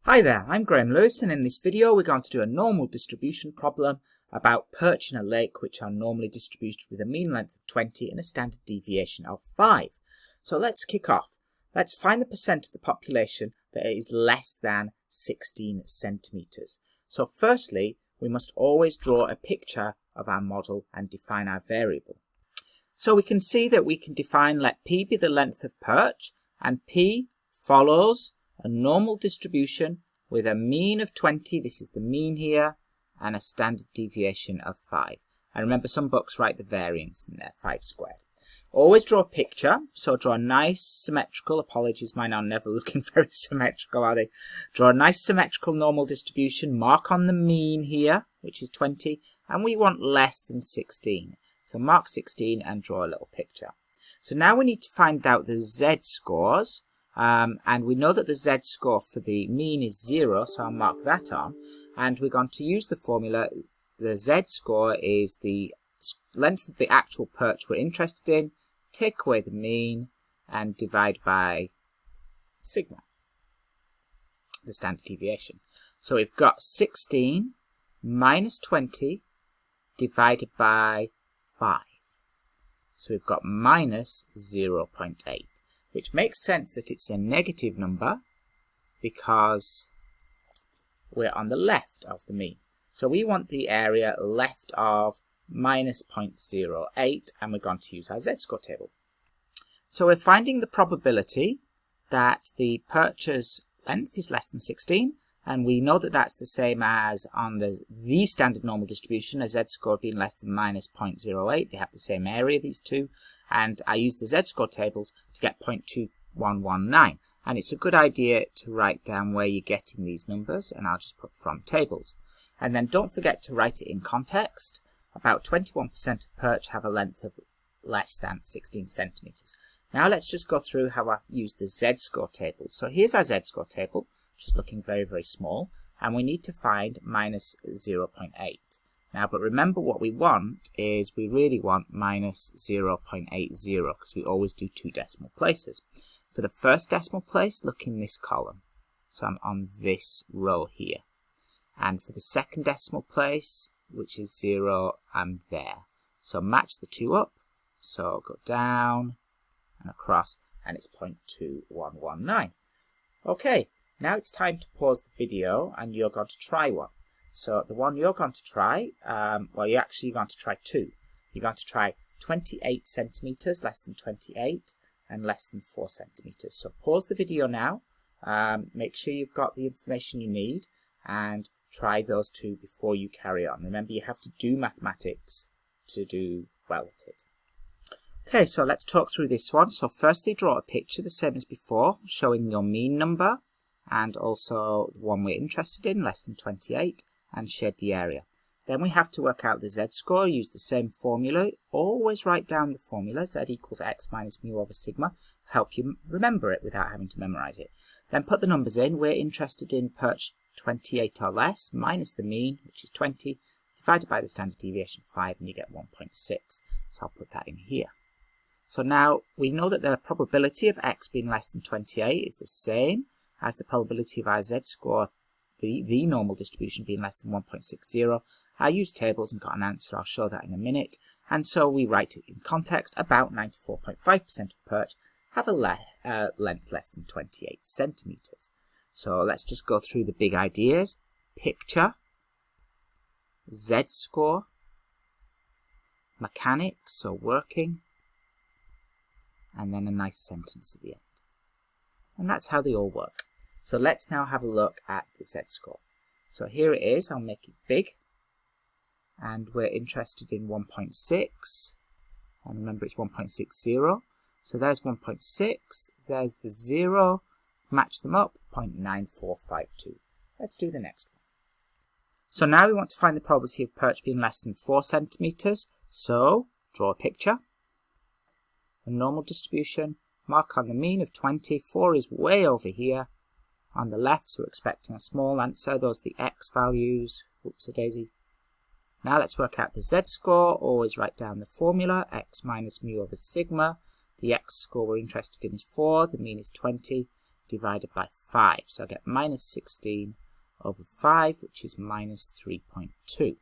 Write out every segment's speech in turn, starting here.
Hi there, I'm Graham Lewis, and in this video we're going to do a normal distribution problem about perch in a lake which are normally distributed with a mean length of 20 and a standard deviation of 5. So let's kick off. Let's find the percent of the population that is less than 16 centimetres. So firstly, we must always draw a picture of our model and define our variable. So we can see that we can define, let P be the length of perch, and P follows a normal distribution with a mean of 20, this is the mean here, and a standard deviation of 5. And remember, some books write the variance in there, 5 squared. Always draw a picture, so draw a nice symmetrical, apologies, mine are never looking very symmetrical, are they? Draw a nice symmetrical normal distribution, mark on the mean here, which is 20, and we want less than 16. So mark 16 and draw a little picture. So now we need to find out the z-scores. And we know that the z-score for the mean is 0, so I'll mark that on. And we're going to use the formula. The z-score is the length of the actual perch we're interested in, take away the mean, and divide by sigma, the standard deviation. So we've got 16 minus 20 divided by 5. So we've got minus 0.8. Which makes sense that it's a negative number because we're on the left of the mean. So we want the area left of minus 0.08, and we're going to use our z-score table. So we're finding the probability that the perch's length is less than 16, and we know that that's the same as on the standard normal distribution, a z-score being less than minus 0.08. They have the same area, these two, and I use the z-score tables to get 0.2119. And it's a good idea to write down where you're getting these numbers, and I'll just put from tables. And then don't forget to write it in context. About 21% of perch have a length of less than 16 centimetres. Now let's just go through how I've used the z-score table. So here's our z-score table, which is looking very, very small, and we need to find minus 0.8. Now, but remember what we want is we really want minus 0.80 because we always do 2 decimal places. For the first decimal place, look in this column. So I'm on this row here. And for the second decimal place, which is 0, I'm there. So match the 2 up. So go down and across, and it's 0.2119. Okay. Now it's time to pause the video and you're going to try one. So the one you're going to try, well, you're actually going to try 2. You're going to try 28 centimetres, less than 28, and less than 4 centimetres. So pause the video now, make sure you've got the information you need, and try those 2 before you carry on. Remember, you have to do mathematics to do well at it. Okay, so let's talk through this one. So firstly, draw a picture the same as before, showing your mean number, and also the one we're interested in, less than 28, and shade the area. Then we have to work out the z-score, use the same formula. Always write down the formula, z equals x minus mu over sigma, help you remember it without having to memorize it. Then put the numbers in. We're interested in perch 28 or less, minus the mean, which is 20, divided by the standard deviation of 5, and you get 1.6. So I'll put that in here. So now we know that the probability of x being less than 28 is the same as the probability of our z-score, the normal distribution, being less than 1.60. I used tables and got an answer. I'll show that in a minute. And so we write it in context. About 94.5% of perch have a length less than 28 centimetres. So let's just go through the big ideas. Picture, z-score, mechanics, so working, and then a nice sentence at the end. And that's how they all work. So let's now have a look at the z-score. So here it is. I'll make it big. And we're interested in 1.6. And remember, it's 1.60. So there's 1.6. There's the 0. Match them up. 0.9452. Let's do the next one. So now we want to find the probability of perch being less than 4 centimetres. So draw a picture. A normal distribution. Mark on the mean of 20. 4 is way over here on the left, so we're expecting a small answer. Those are the x values. Whoops-a-daisy. Now let's work out the z-score. Always write down the formula, x minus mu over sigma. The x score we're interested in is 4, the mean is 20. divided by 5. So I get minus 16 over 5, which is minus 3.2.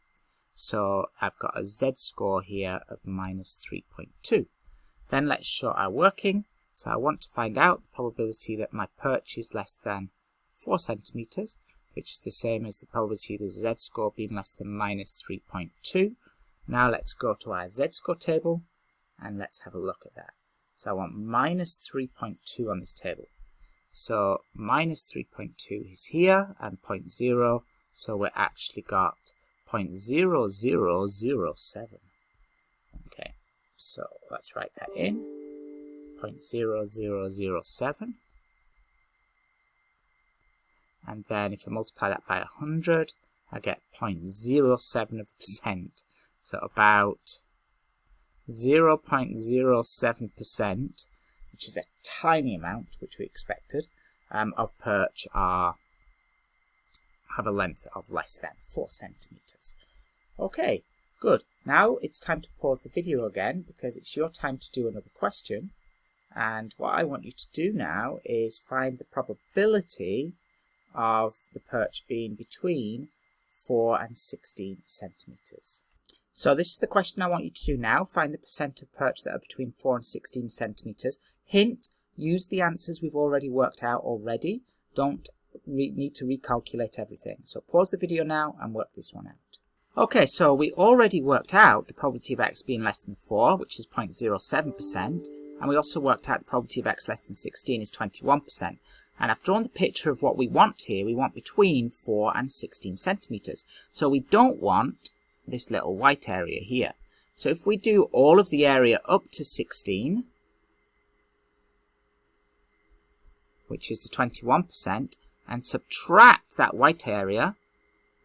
So I've got a z-score here of minus 3.2. Then let's show our working. So I want to find out the probability that my perch is less than 4 centimeters, which is the same as the probability of the z-score being less than minus 3.2. Now let's go to our z-score table and let's have a look at that. So I want minus 3.2 on this table. So minus 3.2 is here and 0.0, so we actually got 0.0007. Okay, so let's write that in. 0.0007. And then if I multiply that by 100, I get 0.07%. So about 0.07%, which is a tiny amount, which we expected, of perch have a length of less than 4 centimeters. Okay, good. Now it's time to pause the video again because it's your time to do another question. And what I want you to do now is find the probability of the perch being between 4 and 16 centimeters. So this is the question I want you to do now. Find the percent of perch that are between 4 and 16 centimeters. Hint, use the answers we've already worked out already. Don't need to recalculate everything. So pause the video now and work this one out. Okay, so we already worked out the probability of x being less than 4, which is 0.07%. And we also worked out the probability of x less than 16 is 21%. And I've drawn the picture of what we want here. We want between 4 and 16 centimeters. So we don't want this little white area here. So if we do all of the area up to 16, which is the 21%, and subtract that white area,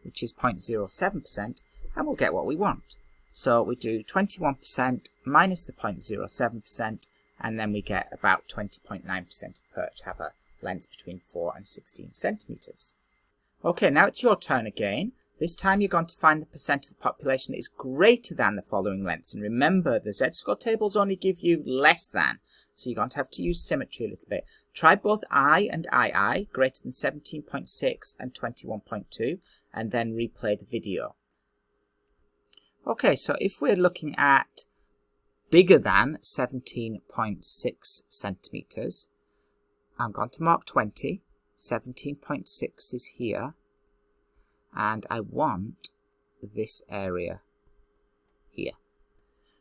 which is 0.07%, and we'll get what we want. So we do 21% minus the 0.07%, and then we get about 20.9% of perch have a length between 4 and 16 centimeters. Okay, now it's your turn again. This time you're going to find the percent of the population that is greater than the following lengths. And remember, the z-score tables only give you less than. So you're going to have to use symmetry a little bit. Try both I and II, greater than 17.6 and 21.2, and then replay the video. Okay, so if we're looking at bigger than 17.6 centimeters, I'm going to mark 20. 17.6 is here. And I want this area here.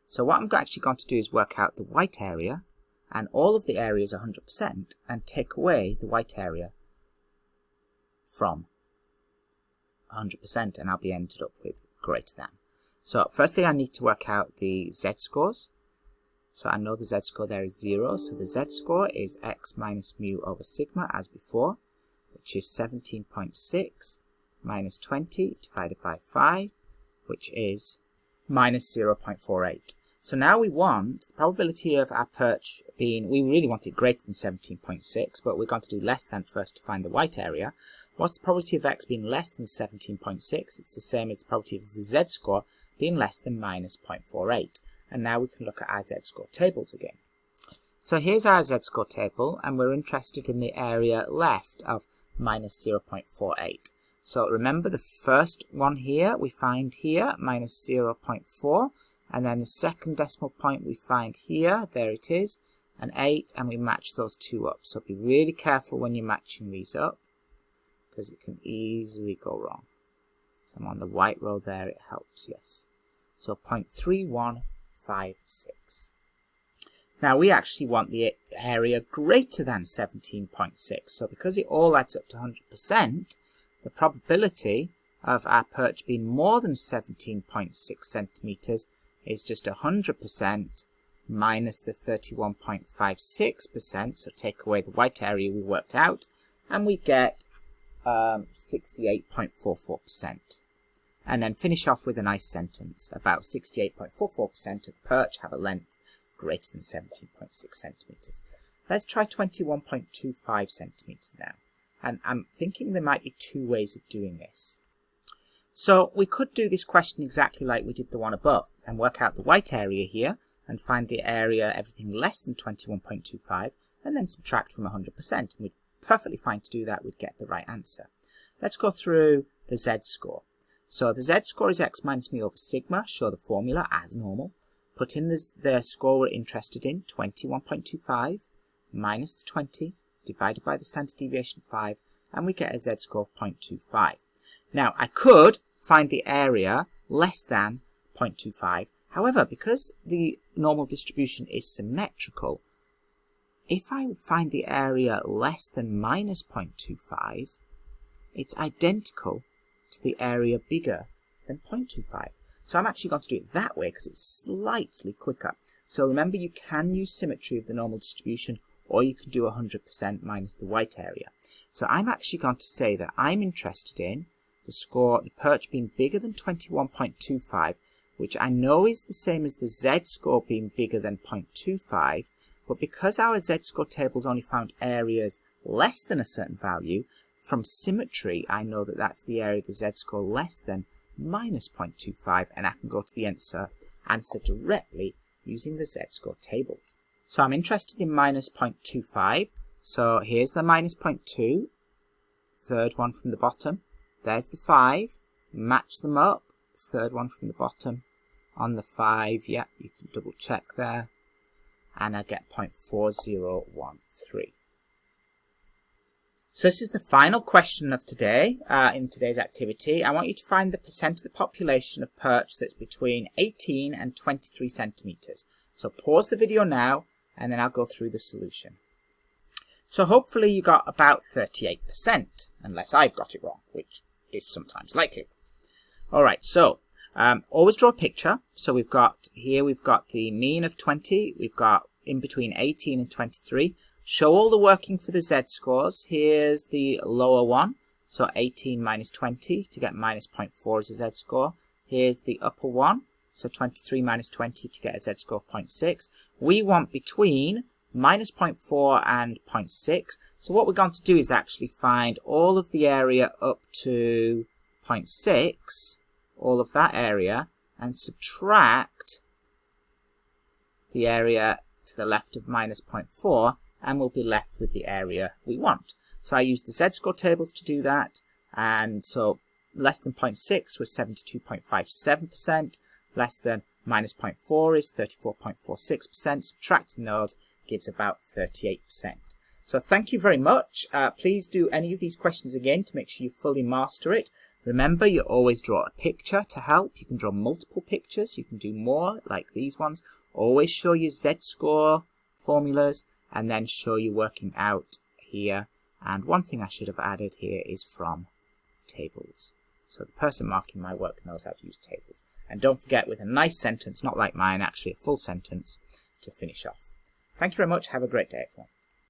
So what I'm actually going to do is work out the white area, and all of the area is 100%, and take away the white area from 100%, and I'll be ended up with greater than. So firstly I need to work out the z-scores. So I know the z-score there is 0, so the z-score is x minus mu over sigma as before, which is 17.6 minus 20 divided by 5, which is minus 0.48. So now we want the probability of our perch being, we really want it greater than 17.6, but we're going to do less than first to find the white area. What's the probability of x being less than 17.6? It's the same as the probability of the z-score being less than minus 0.48. And now we can look at our z-score tables again. So here's our z-score table, and we're interested in the area left of minus 0.48. So remember the first one here, we find here, minus 0.4, and then the second decimal point we find here, there it is, an 8, and we match those two up. So be really careful when you're matching these up, because it can easily go wrong. So I'm on the white row there, it helps, yes. So 0.3156. Now we actually want the area greater than 17.6, so because it all adds up to 100%, the probability of our perch being more than 17.6 centimeters is just 100% minus the 31.56%, so take away the white area we worked out, and we get 68.44%. And then finish off with a nice sentence. About 68.44% of perch have a length greater than 17.6 centimeters. Let's try 21.25 centimeters now. And I'm thinking there might be two ways of doing this. So we could do this question exactly like we did the one above and work out the white area here and find the area everything less than 21.25 and then subtract from 100%. And we'd perfectly fine to do that. We'd get the right answer. Let's go through the z-score. So the z-score is x minus mu over sigma. Show the formula as normal. Put in the score we're interested in, 21.25 minus the 20 divided by the standard deviation 5, and we get a z-score of 0.25. Now, I could find the area less than 0.25. However, because the normal distribution is symmetrical, if I find the area less than minus 0.25, it's identical to the area bigger than 0.25. So I'm actually going to do it that way because it's slightly quicker. So remember, you can use symmetry of the normal distribution, or you can do 100% minus the white area. So I'm actually going to say that I'm interested in the perch being bigger than 21.25, which I know is the same as the z-score being bigger than 0.25, but because our z-score tables only found areas less than a certain value, from symmetry I know that that's the area of the z-score less than minus 0.25, and I can go to the answer directly using the z-score tables. So I'm interested in minus 0.25, so here's the minus 0.2, third one from the bottom, there's the 5, match them up, third one from the bottom, on the 5, yeah, you can double check there, and I get 0.4013. So this is the final question of today, in today's activity. I want you to find the percent of the population of perch that's between 18 and 23 centimetres. So pause the video now, and then I'll go through the solution. So hopefully you got about 38%, unless I've got it wrong, which is sometimes likely. Alright, so always draw a picture. So we've got the mean of 20, we've got in between 18 and 23. Show all the working for the z-scores. Here's the lower one, so 18 minus 20 to get minus 0.4 as a z-score. Here's the upper one, so 23 minus 20 to get a z-score of 0.6. We want between minus 0.4 and 0.6. So what we're going to do is actually find all of the area up to 0.6, all of that area, and subtract the area to the left of minus 0.4, and we'll be left with the area we want. So I used the z-score tables to do that, and so less than 0.6 was 72.57%, less than minus 0.4 is 34.46%, subtracting those gives about 38%. So thank you very much. Please do any of these questions again to make sure you fully master it. Remember, you always draw a picture to help. You can draw multiple pictures, you can do more like these ones. Always show your z-score formulas, and then show you working out here. And one thing I should have added here is from tables. So the person marking my work knows how to use tables. And don't forget, with a nice sentence, not like mine, actually a full sentence, to finish off. Thank you very much. Have a great day, everyone.